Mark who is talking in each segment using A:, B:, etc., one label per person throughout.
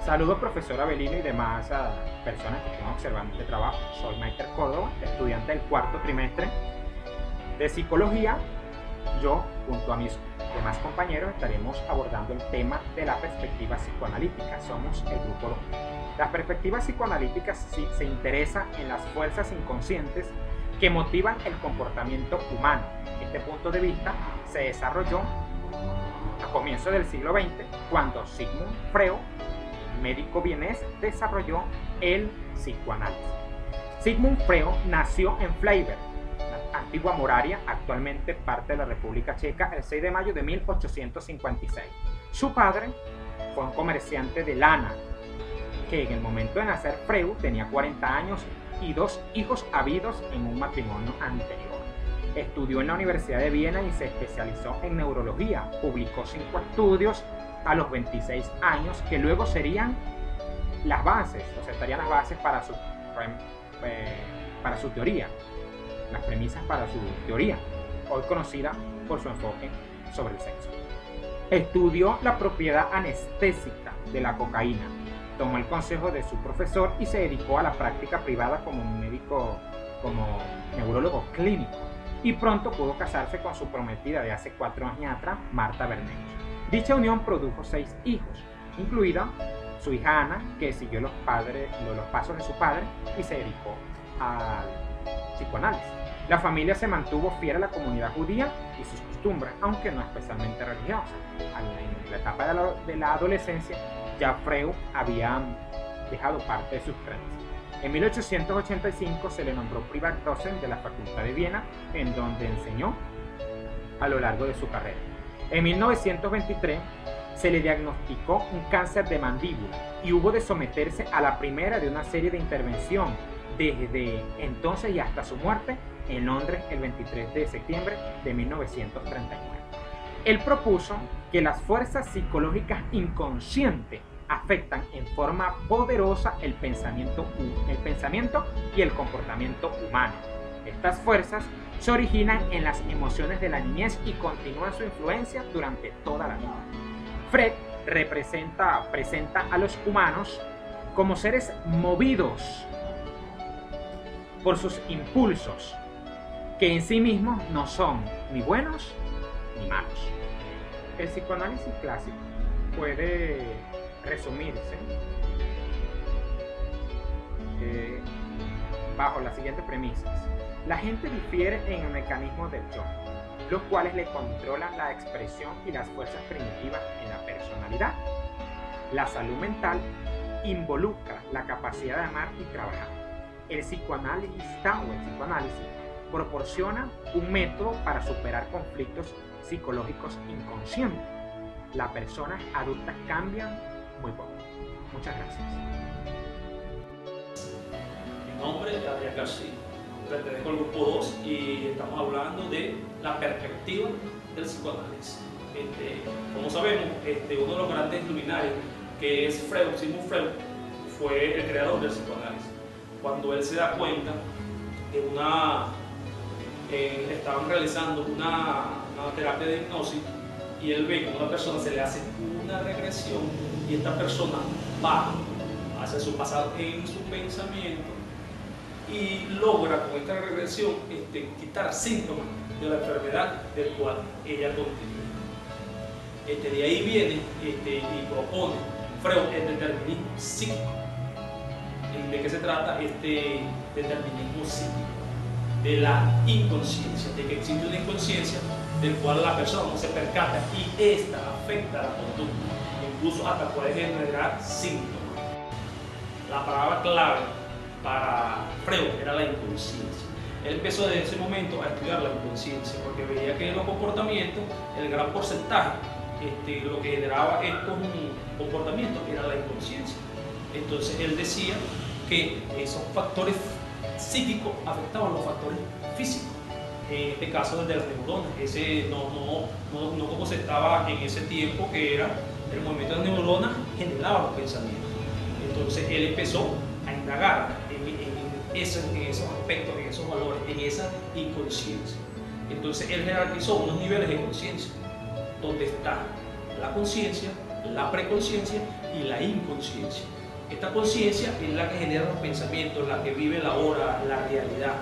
A: Saludos profesor Avelino y demás personas que estén observando este trabajo. Soy Maiker Córdoba, estudiante del cuarto trimestre de psicología. Yo, junto a mis demás compañeros, estaremos abordando el tema de la perspectiva psicoanalítica. Somos el grupo 2. La perspectiva psicoanalítica se interesa en las fuerzas inconscientes que motivan el comportamiento humano. Este punto de vista se desarrolló a comienzos del siglo XX, cuando Sigmund Freud, médico vienés, desarrolló el psicoanálisis. Sigmund Freud nació en Freiberg, la antigua Moravia, actualmente parte de la República Checa, el 6 de mayo de 1856. Su padre fue un comerciante de lana, que en el momento de nacer Freud tenía 40 años y 2 hijos habidos en un matrimonio anterior. Estudió en la Universidad de Viena y se especializó en neurología. Publicó 5 estudios a los 26 años, que luego serían las bases, o sea, estarían las bases para su teoría, las premisas para su teoría, hoy conocida por su enfoque sobre el sexo. Estudió la propiedad anestésica de la cocaína, tomó el consejo de su profesor y se dedicó a la práctica privada como médico, como neurólogo clínico, y pronto pudo casarse con su prometida de hace 4 años atrás, Marta Berneus. Dicha unión produjo 6 hijos, incluida su hija Ana, que siguió los pasos de su padre y se dedicó al psicoanálisis. La familia se mantuvo fiel a la comunidad judía y sus costumbres, aunque no especialmente religiosas. En la etapa de la adolescencia, ya Freud había dejado parte de sus creencias. En 1885 se le nombró Privatdozent de la Facultad de Viena, en donde enseñó a lo largo de su carrera. En 1923 se le diagnosticó un cáncer de mandíbula y hubo de someterse a la primera de una serie de intervenciones desde entonces y hasta su muerte en Londres el 23 de septiembre de 1939. Él propuso que las fuerzas psicológicas inconscientes afectan en forma poderosa el pensamiento y el comportamiento humano. Estas fuerzas se originan en las emociones de la niñez y continúan su influencia durante toda la vida. Freud presenta a los humanos como seres movidos por sus impulsos, que en sí mismos no son ni buenos ni malos. El psicoanálisis clásico puede resumirse bajo las siguientes premisas. La gente difiere en el mecanismo del yo, los cuales le controlan la expresión y las fuerzas primitivas en la personalidad. La salud mental involucra la capacidad de amar y trabajar. El psicoanalista o el psicoanálisis proporciona un método para superar conflictos psicológicos inconscientes. Las personas adultas cambian muy poco. Muchas gracias.
B: Mi nombre es Adrián García, pertenezco al grupo 2 y estamos hablando de la perspectiva del psicoanálisis. Como sabemos, uno de los grandes luminarios, que es Freud, Sigmund Freud, fue el creador del psicoanálisis. Cuando él se da cuenta que estaban realizando una terapia de hipnosis y él ve que a una persona se le hace una regresión y esta persona va hacia su pasado en su pensamiento y logra con esta regresión quitar síntomas de la enfermedad del cual ella continúa. De ahí viene y propone Freud el determinismo psíquico. ¿De qué se trata este determinismo psíquico? De la inconsciencia, de que existe una inconsciencia del cual la persona no se percata y esta afecta la conducta, incluso hasta puede generar síntomas. La palabra clave para Freud era la inconsciencia. Él empezó desde ese momento a estudiar la inconsciencia porque veía que en los comportamientos, el gran porcentaje, lo que generaba estos comportamientos era la inconsciencia. Entonces él decía que esos factores psíquicos afectaban los factores físicos. En este caso desde las neuronas, no como se estaba en ese tiempo, que era el movimiento de las neuronas generaba los pensamientos. Entonces él empezó a indagar en esos aspectos, en esos valores, en esa inconsciencia. Entonces él jerarquizó unos niveles de conciencia, donde está la conciencia, la preconsciencia y la inconsciencia. Esta conciencia es la que genera los pensamientos, la que vive la hora, la realidad.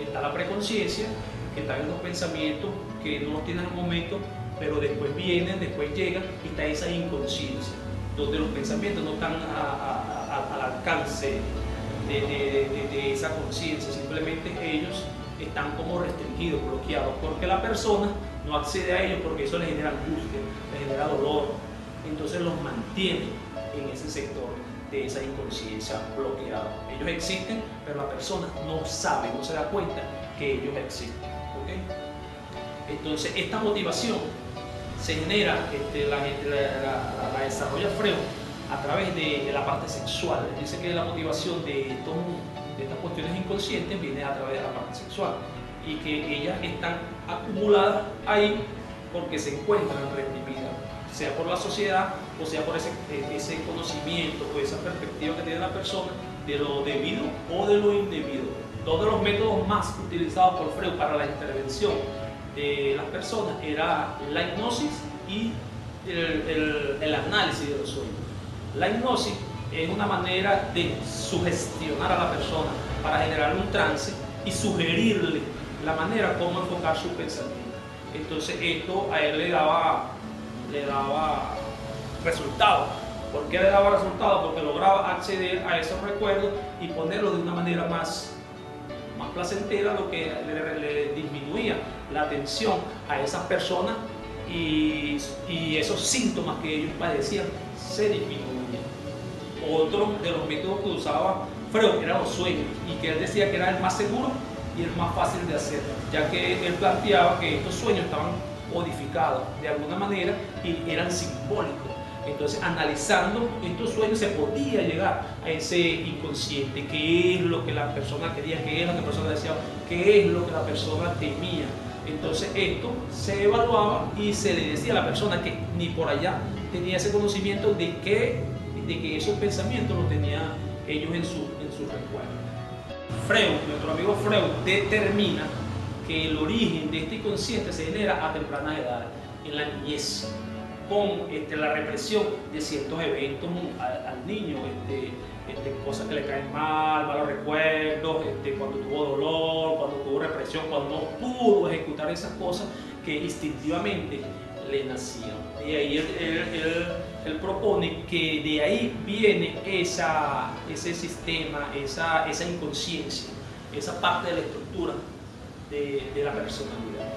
B: Está la preconciencia, que están en los pensamientos que no los tienen en el momento, pero después vienen, después llegan, y está esa inconsciencia, donde los pensamientos no están al alcance de esa conciencia, simplemente ellos están como restringidos, bloqueados, porque la persona no accede a ellos porque eso les genera angustia, les genera dolor, entonces los mantiene en ese sector de esa inconsciencia bloqueada. Ellos existen, pero la persona no sabe, no se da cuenta que ellos existen. ¿Okay? Entonces esta motivación se genera, la desarrolla Freud a través de la parte sexual. Dice que la motivación de estas cuestiones inconscientes viene a través de la parte sexual y que ellas están acumuladas ahí porque se encuentran reprimidas, sea por la sociedad o sea por ese conocimiento o esa perspectiva que tiene la persona de lo debido o de lo indebido. Dos de los métodos más utilizados por Freud para la intervención de las personas era la hipnosis y el análisis de los sueños. La hipnosis es una manera de sugestionar a la persona para generar un trance y sugerirle la manera como enfocar su pensamiento. Entonces esto a él le daba resultados. ¿Por qué le daba resultados? Porque lograba acceder a esos recuerdos y ponerlos de una manera más placentera, lo que le disminuía la atención a esas personas y esos síntomas que ellos padecían se disminuían. Otro de los métodos que usaba Freud eran los sueños, y que él decía que era el más seguro y el más fácil de hacer, ya que él planteaba que estos sueños estaban codificados de alguna manera y eran simbólicos. Entonces, analizando estos sueños se podía llegar a ese inconsciente, qué es lo que la persona quería, qué es lo que la persona deseaba, qué es lo que la persona temía. Entonces esto se evaluaba y se le decía a la persona que ni por allá tenía ese conocimiento de que esos pensamientos los tenían ellos en su recuerdo. Freud, nuestro amigo Freud, determina que el origen de este inconsciente se genera a temprana edad, en la niñez, con la represión de ciertos eventos al niño, cosas que le caen mal, malos recuerdos, cuando tuvo dolor, cuando tuvo represión, cuando no pudo ejecutar esas cosas que instintivamente le nacían. Y ahí él propone que de ahí viene ese sistema, esa inconsciencia, esa parte de la estructura de la personalidad.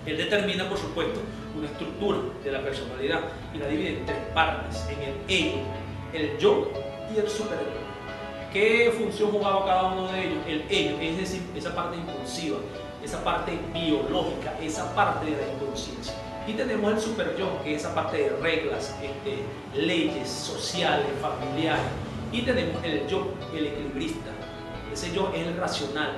B: Él determina, por supuesto, una estructura de la personalidad y la divide en tres partes: en el ego, el yo y el superyo. ¿Qué función jugaba cada uno de ellos? El ello, es decir, esa parte impulsiva, esa parte biológica, esa parte de la inconsciencia. Y tenemos el superyo, que es esa parte de reglas, leyes sociales, familiares. Y tenemos el yo, el equilibrista. Ese yo es el racional,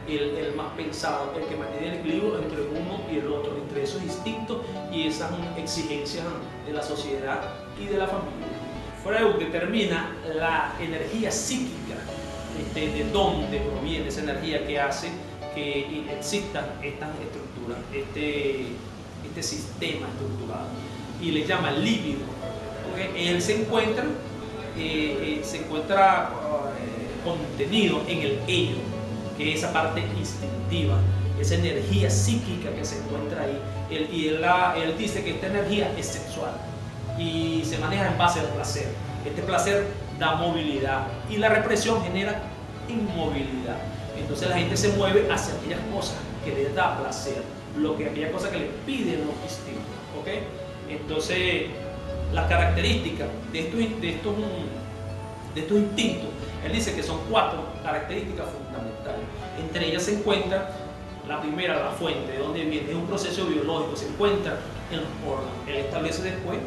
B: el más pensado, el que mantiene el equilibrio entre uno y el otro, entre esos instintos y esas exigencias de la sociedad y de la familia. Freud determina la energía psíquica, de dónde proviene esa energía que hace que existan estas estructuras, este sistema estructurado, y le llama líbido. Él se encuentra contenido en el ello, que es esa parte instintiva, esa energía psíquica que se encuentra ahí. Él dice que esta energía es sexual y se maneja en base al placer. Este placer da movilidad y la represión genera inmovilidad. Entonces la gente se mueve hacia aquellas cosas que les da placer, aquellas cosas que les piden los instintos. ¿Okay? Entonces las características de estos instintos, él dice que son 4 características fundamentales. Entre ellas se encuentra la primera, la fuente, de dónde viene, es un proceso biológico, se encuentra en los órganos. Él establece después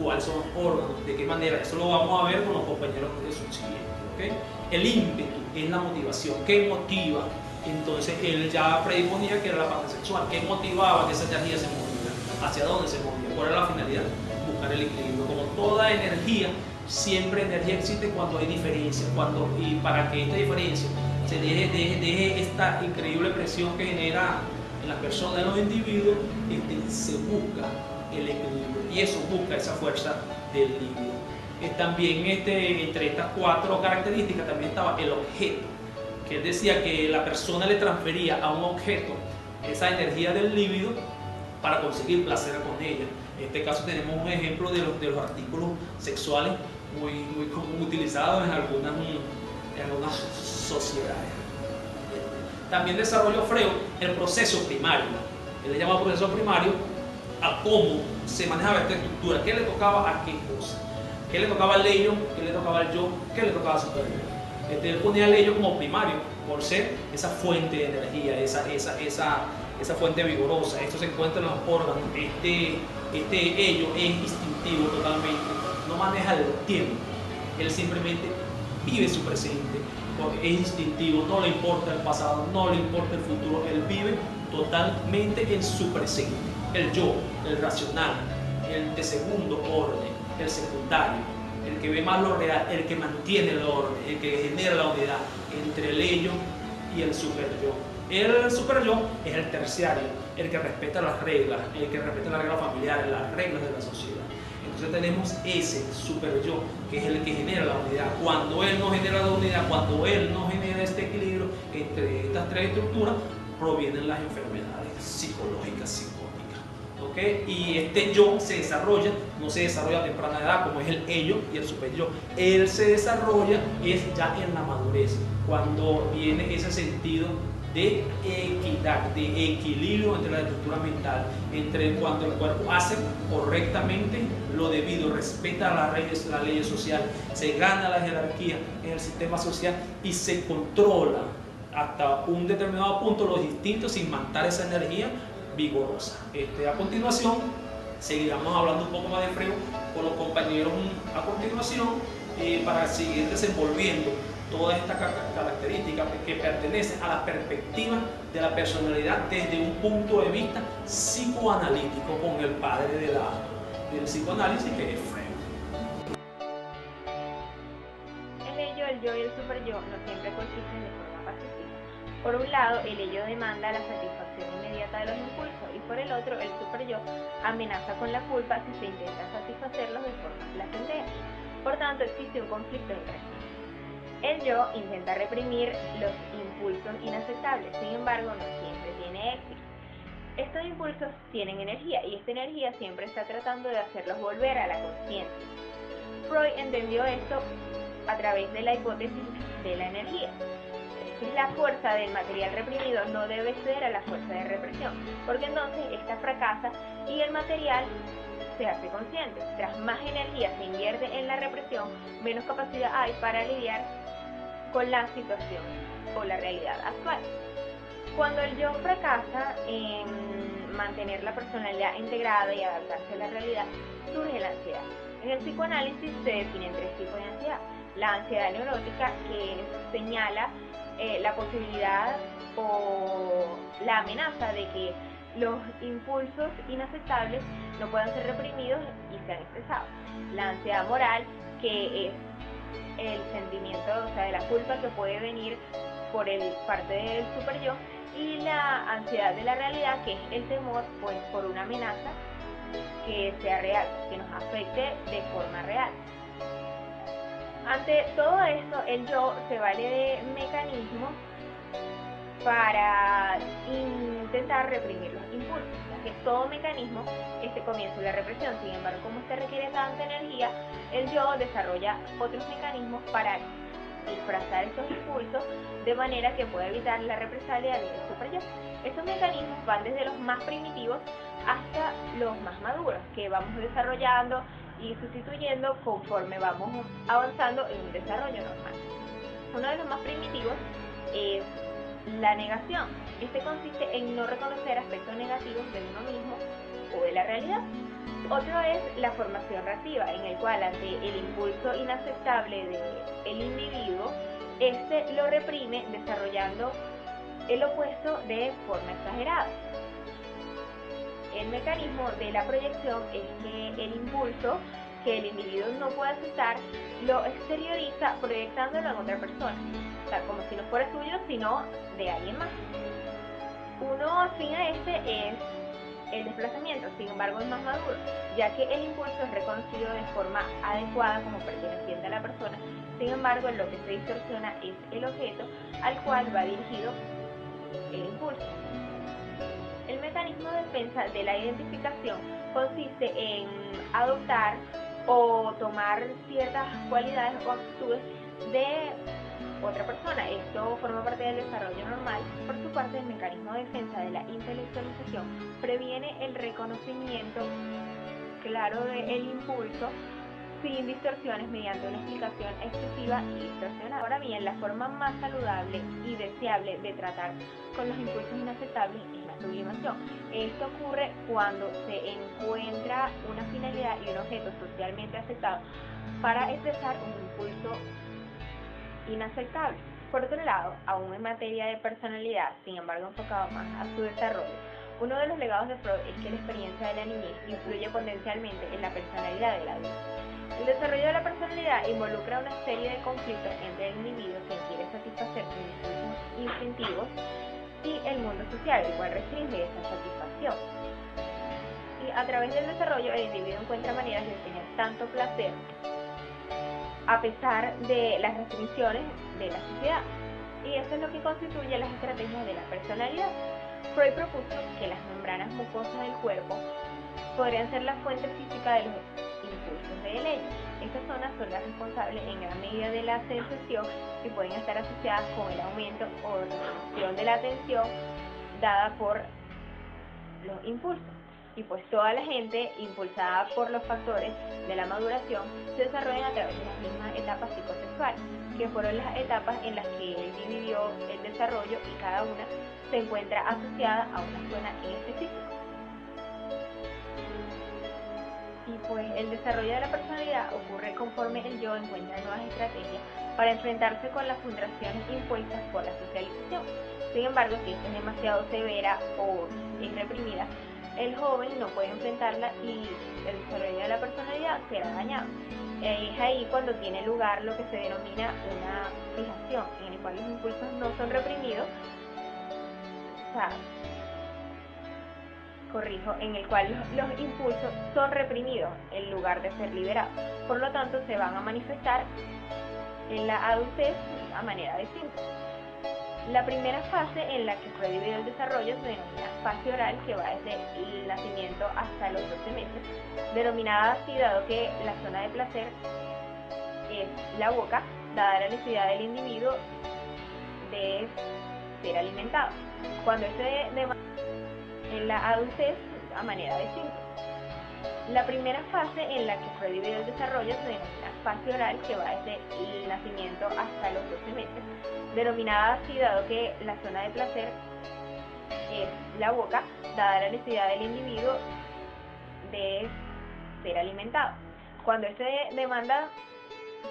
B: cuáles son los órganos, de qué manera. Eso lo vamos a ver con los compañeros de subsiguientes. ¿Okay? El ímpetu es la motivación, ¿qué motiva? Entonces él ya predisponía que era la parte sexual, ¿qué motivaba que esa energía se moviera? ¿Hacia dónde se movía? ¿Cuál era la finalidad? Buscar el equilibrio. Como toda energía, siempre energía existe cuando hay diferencia, y para que esta diferencia se deje esta increíble presión que genera en las personas, en los individuos, se busca el equilibrio, y eso busca esa fuerza del líbido. también entre estas 4 características también estaba el objeto, que él decía que la persona le transfería a un objeto esa energía del líbido para conseguir placer con ella. En este caso tenemos un ejemplo de los artículos sexuales muy común utilizados en algunas sociedades. También desarrolló Freud el proceso primario. Él le llama proceso primario a cómo se manejaba esta estructura, qué le tocaba a qué cosa, qué le tocaba al ello, qué le tocaba al yo, qué le tocaba al superior. Él ponía al ello como primario por ser esa fuente de energía, esa fuente vigorosa. Esto se encuentra en los órganos. Este ello es instintivo totalmente, no maneja el tiempo, él simplemente vive su presente, porque es instintivo, no le importa el pasado, no le importa el futuro, él vive totalmente en su presente. El yo, el racional, el de segundo orden, el secundario, el que ve más lo real, el que mantiene el orden, el que genera la unidad entre el ello y el super yo. El super yo es el terciario, el que respeta las reglas, familiares, las reglas de la sociedad. Entonces tenemos ese super yo, que es el que genera la unidad. Cuando él no genera la unidad, cuando él no genera este equilibrio entre estas 3 estructuras, provienen las enfermedades psicológicas, psicóticas. ¿Okay? Y este yo no se desarrolla a temprana edad, como es el ello y el super yo. Él se desarrolla ya en la madurez, cuando viene ese sentido de equidad, de equilibrio entre la estructura mental, entre cuando el cuerpo hace correctamente lo debido, respeta las leyes sociales, se gana la jerarquía en el sistema social y se controla hasta un determinado punto los instintos sin matar esa energía vigorosa. A continuación, seguiremos hablando un poco más de Freud con los compañeros a continuación para seguir desenvolviendo todas estas características que pertenecen a la perspectiva de la personalidad desde un punto de vista psicoanalítico con el padre del psicoanálisis, que es Freud.
C: El ello, el yo y el superyo no siempre coexisten de forma pacífica. Por un lado, el ello demanda la satisfacción inmediata de los impulsos y por el otro, el superyo amenaza con la culpa si se intenta satisfacerlos de forma placentera. Por tanto, existe un conflicto entre sí. El yo intenta reprimir los impulsos inaceptables, sin embargo no siempre tiene éxito. Estos impulsos tienen energía y esta energía siempre está tratando de hacerlos volver a la conciencia. Freud entendió esto a través de la hipótesis de la energía. La fuerza del material reprimido no debe ceder a la fuerza de represión, porque entonces esta fracasa y el material se hace consciente. Tras más energía se invierte en la represión, menos capacidad hay para lidiar con la situación o la realidad actual. Cuando el yo fracasa en mantener la personalidad integrada y adaptarse a la realidad, surge la ansiedad. En el psicoanálisis se definen 3 tipos de ansiedad. La ansiedad neurótica, que señala la posibilidad o la amenaza de que los impulsos inaceptables no puedan ser reprimidos y sean expresados. La ansiedad moral, que es el sentimiento, de la culpa que puede venir por parte del superyo, y la ansiedad de la realidad, que es el temor por una amenaza que sea real, que nos afecte de forma real. Ante todo esto, el yo se vale de mecanismos para intentar reprimir los impulsos, ya que todo mecanismo comienza la represión. Sin embargo, como requiere tanta energía, el yo desarrolla otros mecanismos para disfrazar estos impulsos de manera que pueda evitar la represalia del superyo. Estos mecanismos van desde los más primitivos hasta los más maduros, que vamos desarrollando y sustituyendo conforme vamos avanzando en un desarrollo normal. Uno de los más primitivos es la negación. Este consiste en no reconocer aspectos negativos de uno mismo o de la realidad. Otro es la formación reactiva, en el cual ante el impulso inaceptable del individuo, este lo reprime desarrollando el opuesto de forma exagerada. El mecanismo de la proyección es que el impulso que el individuo no puede aceptar lo exterioriza proyectándolo en otra persona, o sea, como si no fuera suyo, sino de alguien más. Uno afín a este es el desplazamiento, sin embargo, es más maduro, ya que el impulso es reconocido de forma adecuada como perteneciente a la persona. Sin embargo, lo que se distorsiona es el objeto al cual va dirigido el impulso. El mecanismo de defensa de la identificación consiste en adoptar o tomar ciertas cualidades o actitudes de otra persona. Esto forma parte del desarrollo normal. Por su parte, el mecanismo de defensa de la intelectualización previene el reconocimiento claro del impulso sin distorsiones mediante una explicación excesiva y distorsionada. Ahora bien, la forma más saludable y deseable de tratar con los impulsos inaceptables es la sublimación. Esto ocurre cuando se encuentra una finalidad y un objeto socialmente aceptado para expresar un impulso inaceptable. Por otro lado, aún en materia de personalidad, sin embargo enfocado más a su desarrollo, uno de los legados de Freud es que la experiencia de la niñez influye potencialmente en la personalidad del adulto. El desarrollo de la personalidad involucra una serie de conflictos entre el individuo que quiere satisfacer sus impulsos instintivos y el mundo social, el cual restringe esa satisfacción. Y a través del desarrollo, el individuo encuentra maneras de obtener tanto placer a pesar de las restricciones de la sociedad. Y eso es lo que constituye las estrategias de la personalidad. Freud propuso que las membranas mucosas del cuerpo podrían ser la fuente física de los impulsos de ellos. Estas zonas son las responsables en gran medida de la sensación y pueden estar asociadas con el aumento o reducción de la atención dada por los impulsos. Y pues toda la gente, impulsada por los factores de la maduración, se desarrollan a través de las mismas etapas psicosexuales, que fueron las etapas en las que él vivió el desarrollo y cada una se encuentra asociada a una zona en específico. Y pues el desarrollo de la personalidad ocurre conforme el yo encuentra nuevas estrategias para enfrentarse con las frustraciones impuestas por la socialización. Sin embargo, si esta es demasiado severa o es reprimida, el joven no puede enfrentarla y el desarrollo de la personalidad será dañado. Es ahí cuando tiene lugar lo que se denomina una fijación, en el cual los impulsos no son reprimidos, en el cual los impulsos son reprimidos en lugar de ser liberados. Por lo tanto, se van a manifestar en la adultez a manera de síntesis. La primera fase en la que Freud dividió el desarrollo se denomina fase oral, que va desde el nacimiento hasta los 12 meses, denominada así dado que la zona de placer es la boca, dada la necesidad del individuo de ser alimentado. Cuando se demanda en la adultez a manera de síntesis. La primera fase en la que Freud dividió el desarrollo se denomina fase oral, que va desde el nacimiento hasta los 12 meses, denominada así dado que la zona de placer es la boca, dada la necesidad del individuo de ser alimentado. Cuando se demanda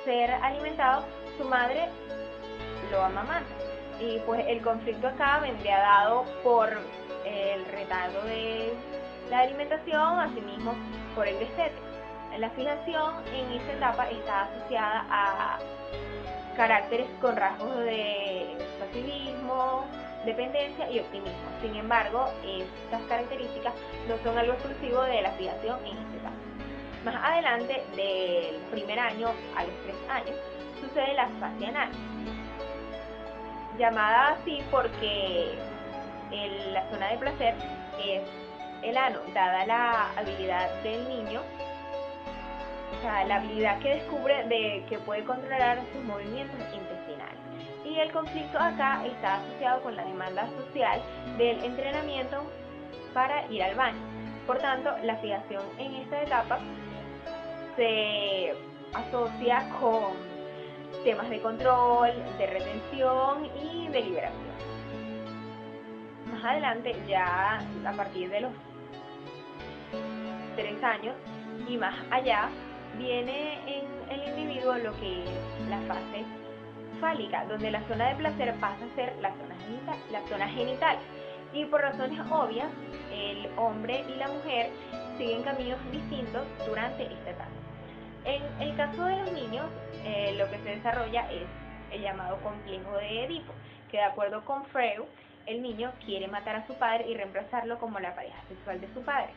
C: ser alimentado, su madre lo amamanta. Y pues el conflicto acá vendría dado por el retardo de la alimentación, asimismo por el destete. La fijación en esta etapa está asociada a caracteres con rasgos de pasivismo, dependencia y optimismo. Sin embargo, estas características no son algo exclusivo de la fijación en esta etapa. Más adelante, del primer año a los 3 años, sucede la fase anal, llamada así porque la zona de placer es el ano, dada la habilidad del niño, la habilidad que descubre de que puede controlar sus movimientos intestinales. Y el conflicto acá está asociado con la demanda social del entrenamiento para ir al baño. Por tanto, la fijación en esta etapa se asocia con temas de control, de retención y de liberación. Más adelante, ya a partir de los 3 años y más allá, viene en el individuo lo que es la fase fálica, donde la zona de placer pasa a ser la zona genital. Y por razones obvias, el hombre y la mujer siguen caminos distintos durante esta etapa. En el caso de los niños, lo que se desarrolla es el llamado complejo de Edipo, que de acuerdo con Freud el niño quiere matar a su padre y reemplazarlo como la pareja sexual de su padre.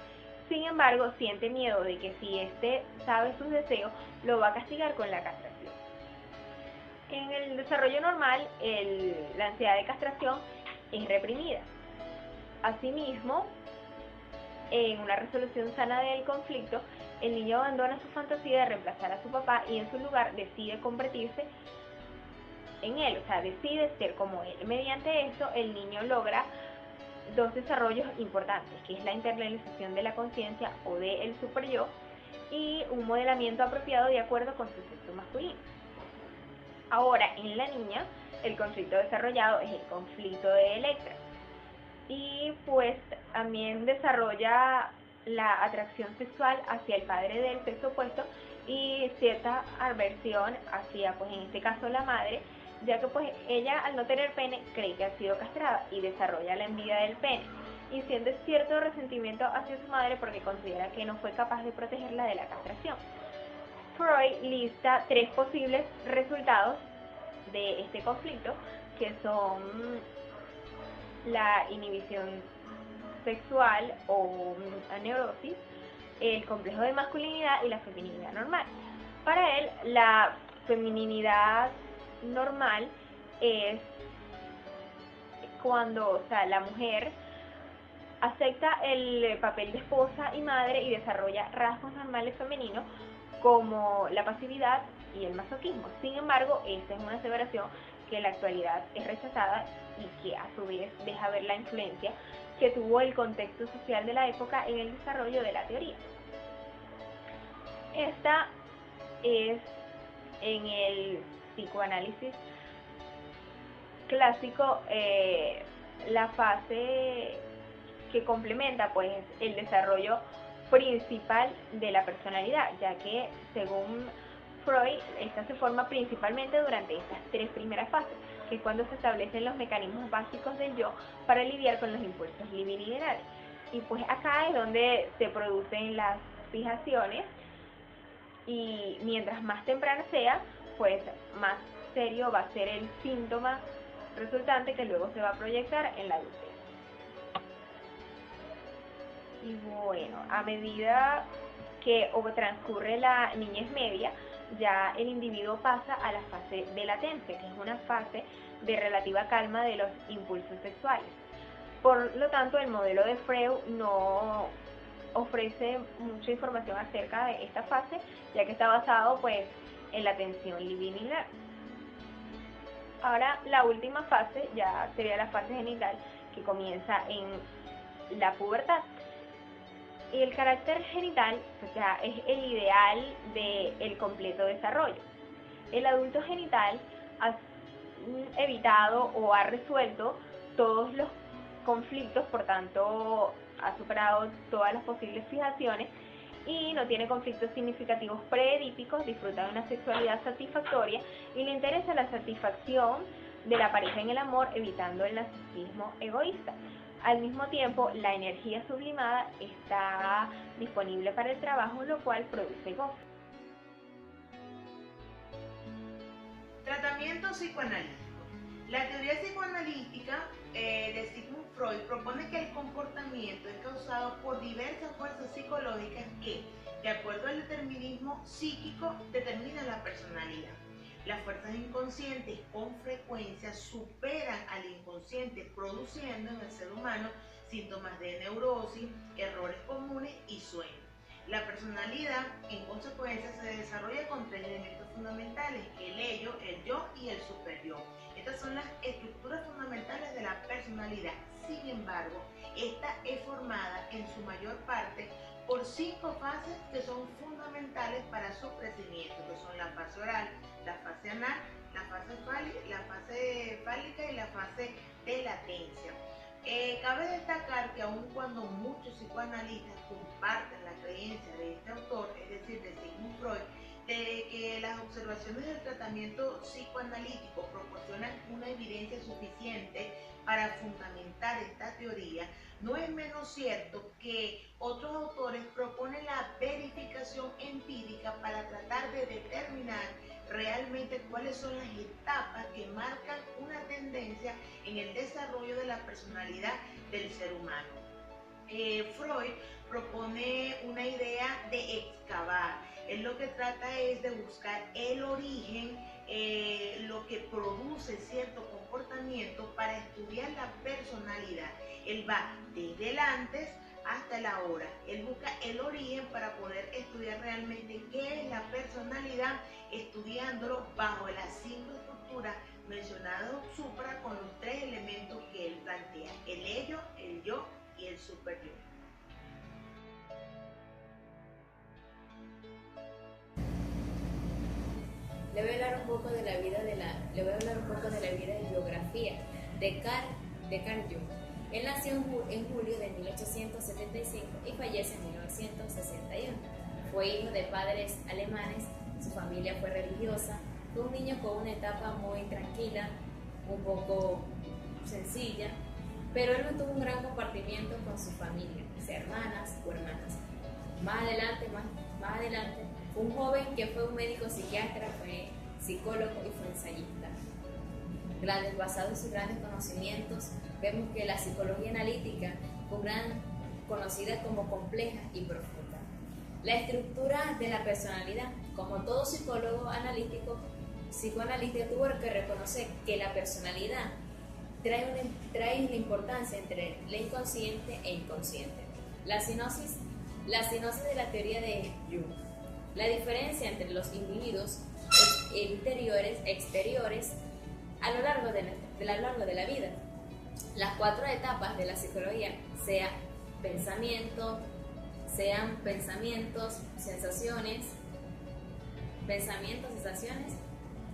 C: Sin embargo, siente miedo de que si éste sabe sus deseos, lo va a castigar con la castración. En el desarrollo normal, la ansiedad de castración es reprimida. Asimismo, en una resolución sana del conflicto, el niño abandona su fantasía de reemplazar a su papá y en su lugar decide convertirse en él, o sea, decide ser como él. Mediante esto, el niño logra dos desarrollos importantes, que es la internalización de la conciencia o del superyo y un modelamiento apropiado de acuerdo con su sexo masculino. Ahora, en la niña, el conflicto desarrollado es el conflicto de Electra. Y pues también desarrolla la atracción sexual hacia el padre del sexo opuesto y cierta aversión hacia, pues en este caso, la madre, ya que pues ella al no tener pene cree que ha sido castrada y desarrolla la envidia del pene y siente cierto resentimiento hacia su madre porque considera que no fue capaz de protegerla de la castración. Freud lista 3 posibles resultados de este conflicto, que son la inhibición sexual o neurosis, el complejo de masculinidad y la feminidad normal. Para él, la feminidad normal es cuando, o sea, la mujer acepta el papel de esposa y madre y desarrolla rasgos normales femeninos como la pasividad y el masoquismo. Sin embargo, esta es una aseveración que en la actualidad es rechazada y que a su vez deja ver la influencia que tuvo el contexto social de la época en el desarrollo de la teoría. Esta es en el psicoanálisis clásico la fase que complementa pues el desarrollo principal de la personalidad, ya que según Freud, esta se forma principalmente durante estas 3 primeras fases, que es cuando se establecen los mecanismos básicos del yo para lidiar con los impulsos libidinales. Y pues acá es donde se producen las fijaciones y mientras más temprana sea, pues más serio va a ser el síntoma resultante que luego se va a proyectar en la adultez. Y bueno, a medida que transcurre la niñez media, ya el individuo pasa a la fase de latencia, que es una fase de relativa calma de los impulsos sexuales. Por lo tanto, el modelo de Freud no ofrece mucha información acerca de esta fase, ya que está basado pues en la tensión libidinal. Ahora, la última fase ya sería la fase genital, que comienza en la pubertad. Y el carácter genital, o sea, es el ideal del completo desarrollo. El adulto genital ha evitado o ha resuelto todos los conflictos, por tanto, ha superado todas las posibles fijaciones y no tiene conflictos significativos preedípicos, disfruta de una sexualidad satisfactoria y le interesa la satisfacción de la pareja en el amor, evitando el narcisismo egoísta. Al mismo tiempo, la energía sublimada está disponible para el trabajo, lo cual produce gozo.
D: Tratamiento psicoanalítico. La teoría psicoanalítica de Sigmund Freud propone que el comportamiento es causado por diversas fuerzas psicológicas que, de acuerdo al determinismo psíquico, determinan la personalidad. Las fuerzas inconscientes con frecuencia superan al inconsciente, produciendo en el ser humano síntomas de neurosis, errores comunes y sueño. La personalidad, en consecuencia, se desarrolla con 3 elementos fundamentales: el ello, el yo y el superyo. Estas son las estructuras fundamentales de la personalidad. Sin embargo, esta es formada en su mayor parte por 5 fases que son fundamentales para su crecimiento, que son la fase oral, la fase anal, la fase fálica y la fase de latencia. Cabe destacar que aun cuando muchos psicoanalistas comparten la creencia de este autor, es decir, de Sigmund Freud, de que las observaciones del tratamiento psicoanalítico proporcionan una evidencia suficiente para fundamentar esta teoría, no es menos cierto que otros autores proponen la verificación empírica para tratar de determinar realmente cuáles son las etapas que marcan una tendencia en el desarrollo de la personalidad del ser humano. Freud propone una idea de excavar. Él lo que trata es de buscar el origen, lo que produce cierto comportamiento para estudiar la personalidad. Él va desde el antes hasta el ahora. Él busca el origen para poder estudiar realmente qué es la personalidad, estudiándolo bajo las 5 estructuras mencionadas supra con los 3 elementos que él plantea: el ello, el yo y el superyo.
E: Le voy a hablar un poco de la vida y biografía de Carl Jung. Él nació en julio de 1875 y fallece en 1961. Fue hijo de padres alemanes, su familia fue religiosa, fue un niño con una etapa muy tranquila, un poco sencilla, pero él no tuvo un gran compartimiento con su familia, sea hermanas o hermanas. Más adelante, fue un joven que fue un médico psiquiatra, fue psicólogo y fue ensayista. Basado en sus grandes conocimientos, vemos que la psicología analítica fue conocida como compleja y profunda. La estructura de la personalidad, como todo psicólogo psicoanalista tuvo que reconocer que la personalidad trae una importancia entre la inconsciente e inconsciente. La sinopsis de la teoría de Jung. La diferencia entre los individuos interiores, exteriores, a lo largo de la vida. Las 4 etapas de la psicología, sean pensamientos, sensaciones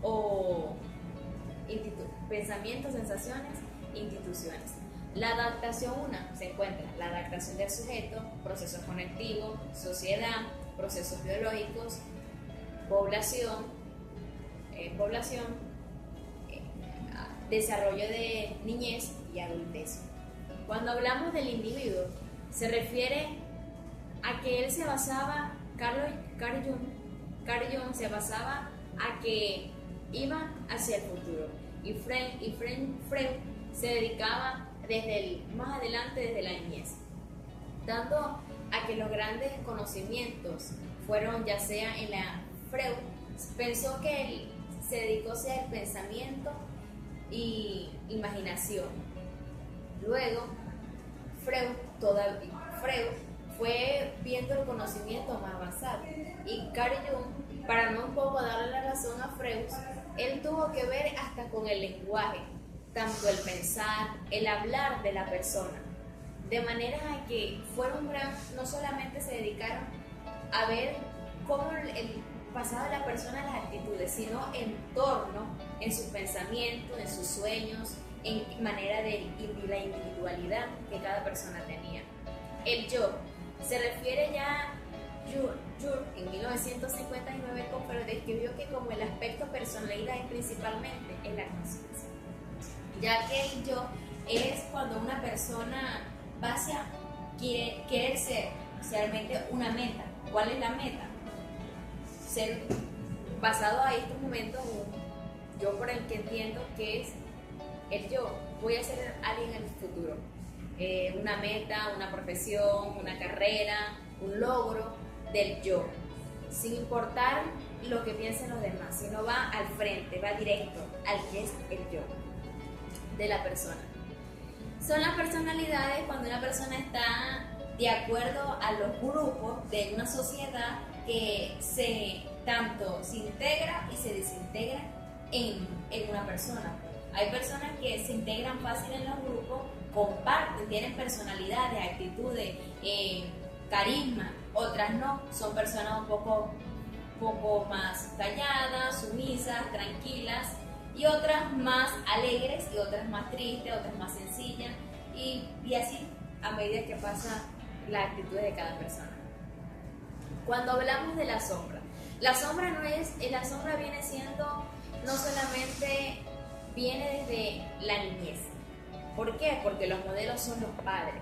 E: o instituciones. La adaptación 1 se encuentra la adaptación del sujeto, procesos conectivos, sociedad, procesos biológicos, población, desarrollo de niñez y adultez. Cuando hablamos del individuo, se refiere a que él se basaba, Carl Jung se basaba a que iba hacia el futuro, y Freud se dedicaba más adelante desde la niñez, dando a que los grandes conocimientos fueron ya sea en la Freud pensó que él se dedicó hacia el pensamiento y imaginación. Luego Freud fue viendo el conocimiento más avanzado, y Carl Jung, para no un poco darle la razón a Freud, él tuvo que ver hasta con el lenguaje, tanto el pensar, el hablar de la persona, de manera a que no solamente se dedicaron a ver cómo el pasado de la persona, las actitudes, sino en torno, en sus pensamientos, en sus sueños, en manera de la individualidad que cada persona tenía. El yo se refiere ya Jung en 1959 pero describió que como el aspecto personalidad es principalmente en la conciencia, ya que el yo es cuando una persona va hacia querer ser realmente una meta. ¿Cuál es la meta? Ser, basado a estos momentos, yo por el que entiendo que es el yo, voy a ser alguien en el futuro, una meta, una profesión, una carrera, un logro del yo, sin importar lo que piensen los demás, sino va al frente, va directo al que es el yo de la persona. Son las personalidades cuando una persona está de acuerdo a los grupos de una sociedad que tanto se integra y se desintegra en una persona. Hay personas que se integran fácil en los grupos, comparten, tienen personalidades, actitudes, carisma. Otras no, son personas un poco más calladas, sumisas, tranquilas, y otras más alegres y otras más tristes, otras más sencillas, y así a medida que pasa la actitud de cada persona. Cuando hablamos de la sombra viene siendo, no solamente viene desde la niñez. ¿Por qué? Porque los modelos son los padres.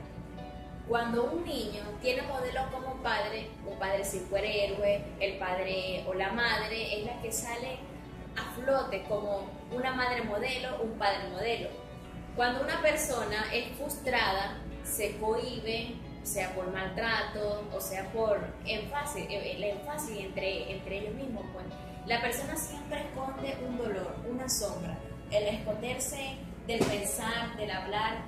E: Cuando un niño tiene modelo como padre, un padre superhéroe, el padre o la madre es la que sale a flote como una madre modelo, un padre modelo. Cuando una persona es frustrada, se cohíbe, sea por maltrato o sea por énfasis, el énfasis entre ellos mismos, pues la persona siempre esconde un dolor, una sombra, el esconderse del pensar, del hablar,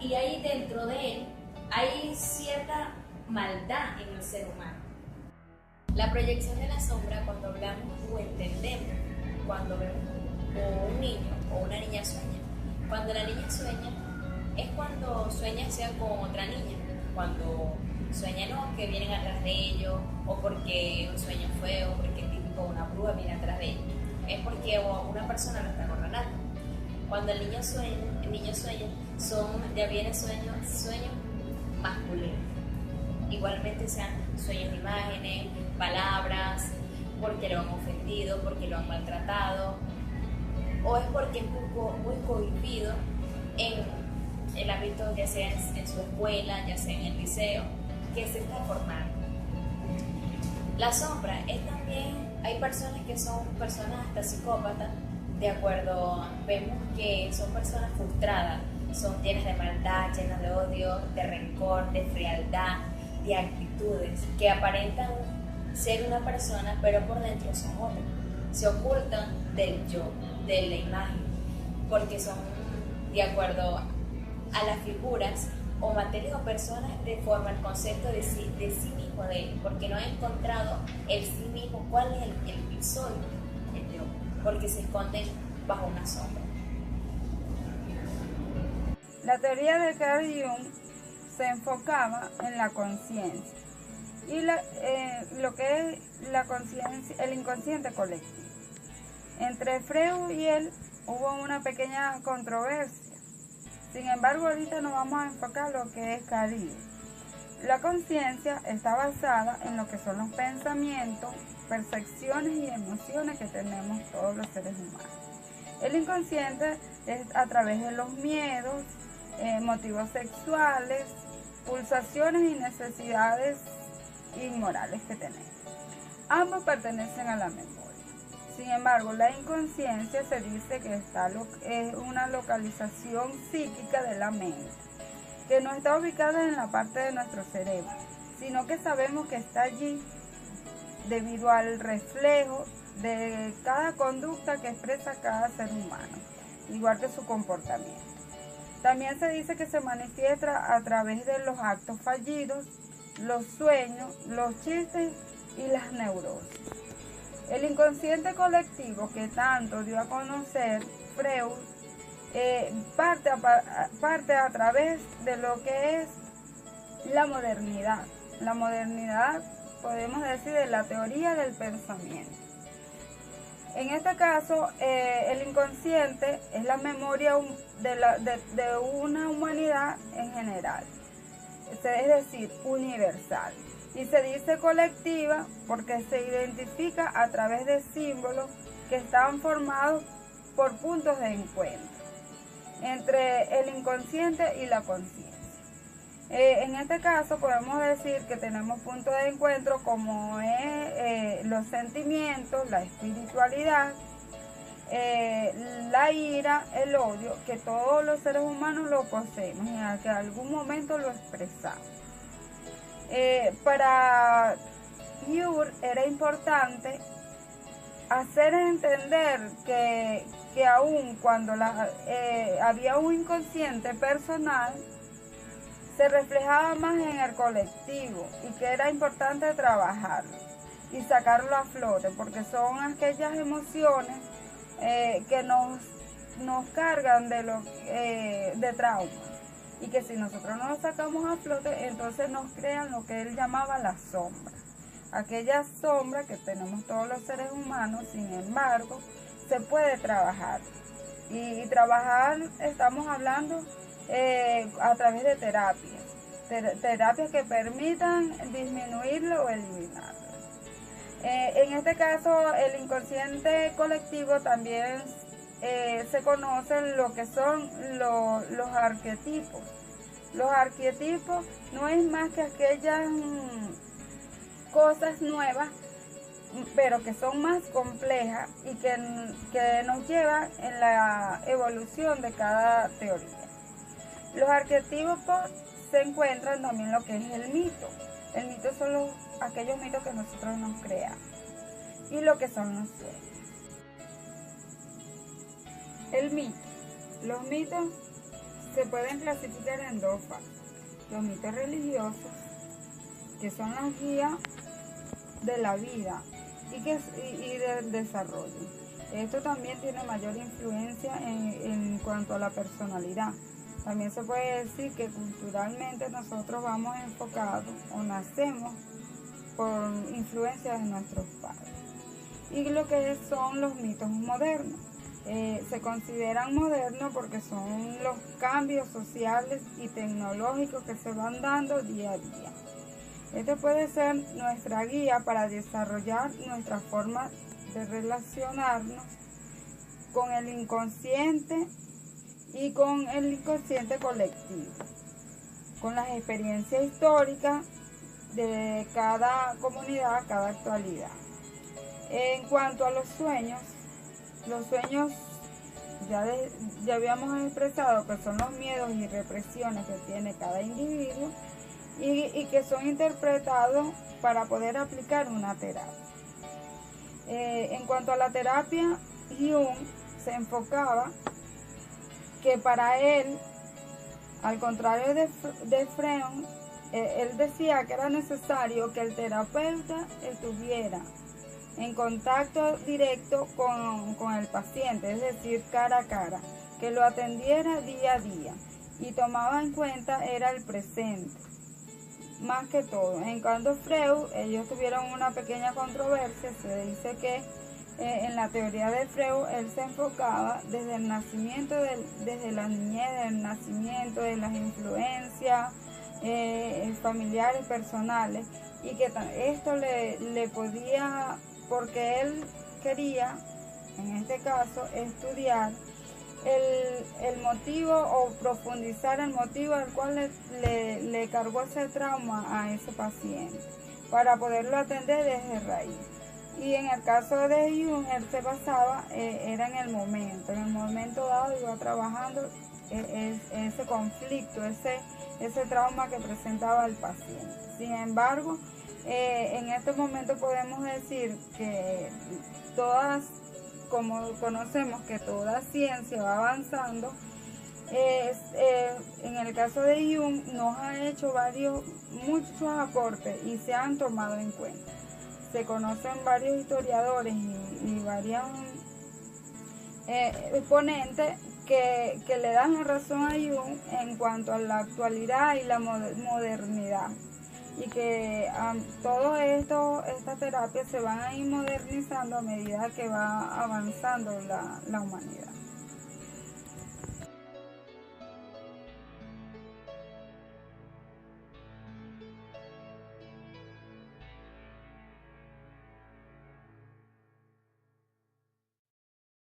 E: y ahí dentro de él hay cierta maldad en el ser humano. La proyección de la sombra, cuando hablamos o entendemos, cuando vemos o un niño o una niña sueña. Cuando la niña sueña, es cuando sueña sea con otra niña, cuando sueña no, que vienen atrás de ellos, o porque un sueño feo, o porque típico una prueba viene atrás de ellos. Es porque una persona lo está controlando. Cuando el niño sueña, ya vienen sueños masculinos. Igualmente sean sueños de imágenes, palabras, porque lo han ofendido, porque lo han maltratado, o es porque es muy cohibido en el ámbito, ya sea en su escuela, ya sea en el liceo, que se está formando. La sombra es también, hay personas que son personas hasta psicópatas, de acuerdo, vemos que son personas frustradas, son llenas de maldad, llenas de odio, de rencor, de frialdad, de actitudes, que aparentan ser una persona, pero por dentro son otra. Se ocultan del yo, de la imagen, porque son de acuerdo a las figuras o materias o personas deforman el concepto de sí mismo de él, porque no ha encontrado el sí mismo, cuál es el soy, el yo, porque se esconden bajo una sombra.
F: La teoría de Carl Jung se enfocaba en la conciencia y lo que es la conciencia, el inconsciente colectivo. Entre Freud y él hubo una pequeña controversia. Sin embargo, ahorita nos vamos a enfocar en lo que es Carl Jung. La conciencia está basada en lo que son los pensamientos, percepciones y emociones que tenemos todos los seres humanos. El inconsciente es a través de los miedos, motivos sexuales, pulsaciones y necesidades inmorales que tenemos. Ambos pertenecen a la memoria. Sin embargo, la inconsciencia se dice que es una localización psíquica de la mente, que no está ubicada en la parte de nuestro cerebro, sino que sabemos que está allí debido al reflejo de cada conducta que expresa cada ser humano, igual que su comportamiento. También se dice que se manifiesta a través de los actos fallidos, los sueños, los chistes y las neurosis. El inconsciente colectivo que tanto dio a conocer Freud parte a través de lo que es la modernidad. La modernidad, podemos decir, de la teoría del pensamiento. En este caso, el inconsciente es la memoria de una humanidad en general, es decir, universal. Y se dice colectiva porque se identifica a través de símbolos que están formados por puntos de encuentro entre el inconsciente y la conciencia. En este caso podemos decir que tenemos puntos de encuentro como los sentimientos, la espiritualidad, la ira, el odio, que todos los seres humanos lo poseemos y en algún momento lo expresamos. Para Jung era importante hacer entender que aun cuando había un inconsciente personal, se reflejaba más en el colectivo y que era importante trabajarlo y sacarlo a flote, porque son aquellas emociones que nos cargan de trauma, y que si nosotros no lo sacamos a flote, entonces nos crean lo que él llamaba la sombra. Aquella sombra que tenemos todos los seres humanos, sin embargo, se puede trabajar. Y trabajar, estamos hablando a través de terapias que permitan disminuirlo o eliminarlo. En este caso, el inconsciente colectivo también se conocen lo que son los arquetipos, Los arquetipos no es más que aquellas cosas nuevas, pero que son más complejas y que nos llevan en la evolución de cada teoría. Los arquetipos se encuentran también en lo que es el mito. El mito son aquellos mitos que nosotros nos creamos y lo que son los sueños. El mito. Los mitos se pueden clasificar en dos fases. Los mitos religiosos, que son las guías de la vida y del desarrollo. Esto también tiene mayor influencia en cuanto a la personalidad. También se puede decir que culturalmente nosotros vamos enfocados o nacemos por influencia de nuestros padres. Y lo que son los mitos modernos. Se consideran modernos porque son los cambios sociales y tecnológicos que se van dando día a día. Esto puede ser nuestra guía para desarrollar nuestra forma de relacionarnos con el inconsciente y con el inconsciente colectivo, con las experiencias históricas de cada comunidad, cada actualidad. En cuanto a los sueños ya habíamos expresado que son los miedos y represiones que tiene cada individuo y que son interpretados para poder aplicar una terapia. En cuanto a la terapia, Jung se enfocaba que para él, al contrario de Freud, él decía que era necesario que el terapeuta estuviera en contacto directo con el paciente, es decir, cara a cara, que lo atendiera día a día y tomaba en cuenta era el presente, más que todo. En cuanto a Freud, ellos tuvieron una pequeña controversia. Se dice que en la teoría de Freud, él se enfocaba desde el nacimiento, desde la niñez, del nacimiento, de las influencias familiares, personales, y que esto le podía, porque él quería, en este caso, estudiar el motivo o profundizar el motivo al cual le cargó ese trauma a ese paciente, para poderlo atender desde raíz. Y en el caso de Jung, él se basaba, era en el momento dado iba trabajando ese conflicto, ese trauma que presentaba el paciente. Sin embargo, en este momento podemos decir que como conocemos que toda ciencia va avanzando, en el caso de Jung nos ha hecho muchos aportes y se han tomado en cuenta. Se conocen varios historiadores y varios exponentes que le dan la razón a Jung en cuanto a la actualidad y la modernidad, y que todo estas terapias se van a ir modernizando a medida que va avanzando la humanidad.